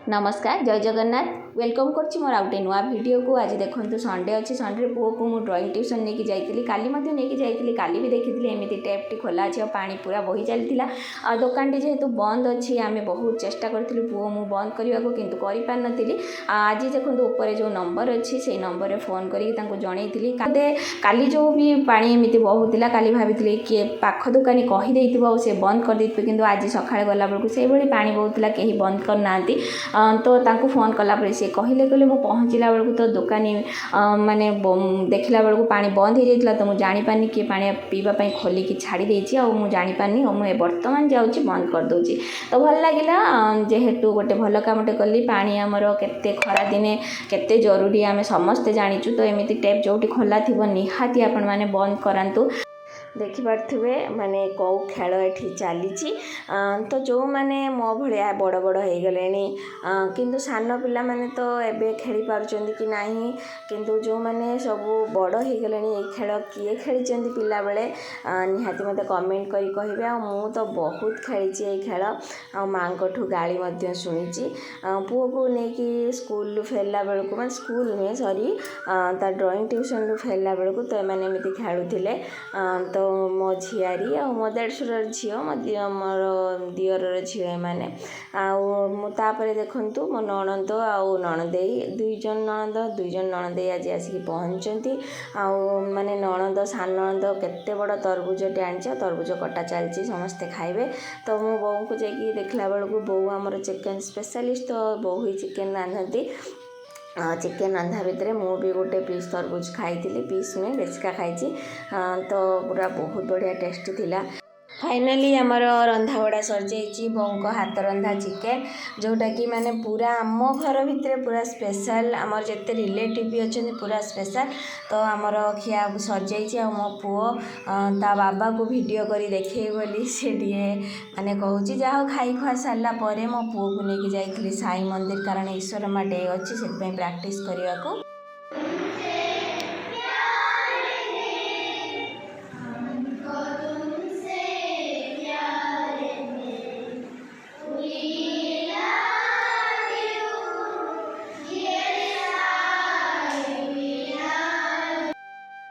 नमस्कार जय जगन्नाथ वेलकम करछि मोर आउटे नुआ वीडियो को। आज देखो संडे अच्छी संडे पुओ को मुझे ड्रॉइंग ट्यूशन लेके जाइली काली लेके जाइली काली भी देखी एमती टैप टी खोला अच्छे और पानी पूरा बही चलता आ दुकान टी जेहेतु बंद अच्छी आम बहुत चेष्टा करूँ पुओ मु बंद करने को किंतु करि पार नथिली। आज देखो ऊपर जो नंबर अच्छी से नंबर फोन करके जनईली काली जो भी पानी एमती बहुला काली भाभी किए पाख दुकानी कहीदे से बंद कर देते कि आज सका गला बेलू से पानी बहुला कहीं बंद करना तो तांको फोन कला से कहले कहले मुझे पहुँचला बेलू तो दुकानी माने देखला बेलू पानी बंद हो जाता तो मुझे जापानी किए पानी पीवाई खोलिकी छाड़ी देती मुझे जापानी मुझे बर्तमान जाऊँगी बंद कर दूँगी तो भल लगिला जेहेतु गोटे भल कामटे कली पानी आमर केते खरा दिने केते जरूरी आम समस्ते जाचु तो एमती टैप जो खोला थी निहाती आपण मैंने बंद करातु देखिपे माने कौ खेल ये चली तो जो मैंने मो भाया बड़ बड़ हो गले किंतु सान पिला माने तो एबे खेली पारुचंदी कि नहीं किंतु जो मैंने सब बड़ हो गले ये खेल किए खेली पिला बेले निहाती मत कमेंट करी कहे मु तो बहुत खेली ये खेल आ माँ ठू गाड़ी शुणी पुओ को लेकिन स्कूल फेरला बेलू मैं स्कूल नुहे सॉरी ता ड्राइंग ट्यूशन फेरला बेलू तो मैंने एमती खेलुले तो मो झियारी आ मो देढ़शुर झील मोर दियर झील एमाने आपर देखु मो नणंद आउ नणदे दुईज नणदे आज आसिक पहुँचती माने नणंद सान नणंद केते बड़ तरबुजटे आनी तरबुज कटा चलती समस्ते खाइबे तो मो बोऊ को जाकि देखला बेलू बोऊ आमर चिकेन स्पेशलिस्ट तो बोऊ ही चिकेन रांधती चिकेन रंधा भितर मुझे गोटे पीस तरबुज खाई पीस नुहे बेसिका खाई तो पूरा बहुत बढ़िया टेस्टी थिला। फाइनाली आमर रंधा बड़ा सर बों हाथ रंधा चिकेन जोटा कि माने पूरा आम घर भितर पूरा स्पेशल आमर जिते रिलेटिव भी अच्छा पूरा स्पेशल तो आमर खिया सर मो पुओ ता बाबा को वीडियो करी देखे बोली से माने कहूँ जहाँ खाई खुआ सारा मो पुओ को लेकिन जाइली साई मंदिर कारण ईश्वर मा डे अच्छी से प्रैक्टिस करने को।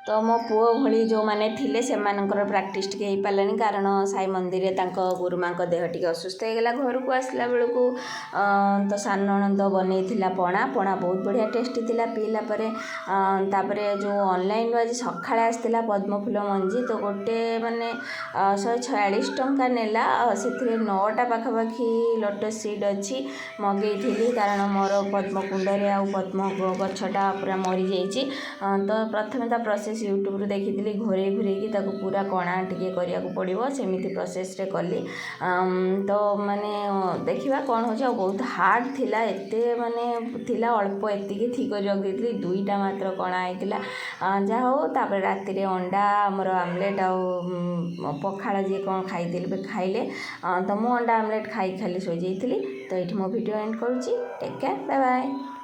तो मो पुओ भली जो मैंने थिले से प्राक्टिस टे हो पारानी कारण साई मंदिर गुरुमा देह टी असुस्थ होगा घर को आसला बेलू तो सान नणंद बनईला पणा पणा बहुत बढ़िया टेस्टी थिला पीला तापर जो ऑनलाइन आज सकाଳେ आसला पद्मफूल मंजी तो गोटे माने 146 टंका नेला से 9टा पाखापाखि लोटस सीड अच्छी मगेली कारण मोर पद्मकुंड आ पद्म गछटा पूरा मरी जाइए तो प्रथम प्रोसेस यूट्यूब देखी घोरे घूरेकी पूरा कणा टिके करिया को पड़ो सेमिति प्रोसेस रे कली तो माने देखिबा कौन हो बहुत हार्ड थिला एते माने थिला अल्प एतिकी थी कर रख देती दुईटा मात्र कणा आइतिला जा हो तापर राति रे अंडा हमर आमलेट आ पखाला जे कौन खाइदिल खाइले तो मु अंडा आमलेट खाई खाली सो जाइतिली तो ये मो वीडियो एंड करूची टेक केयर बाय बाय।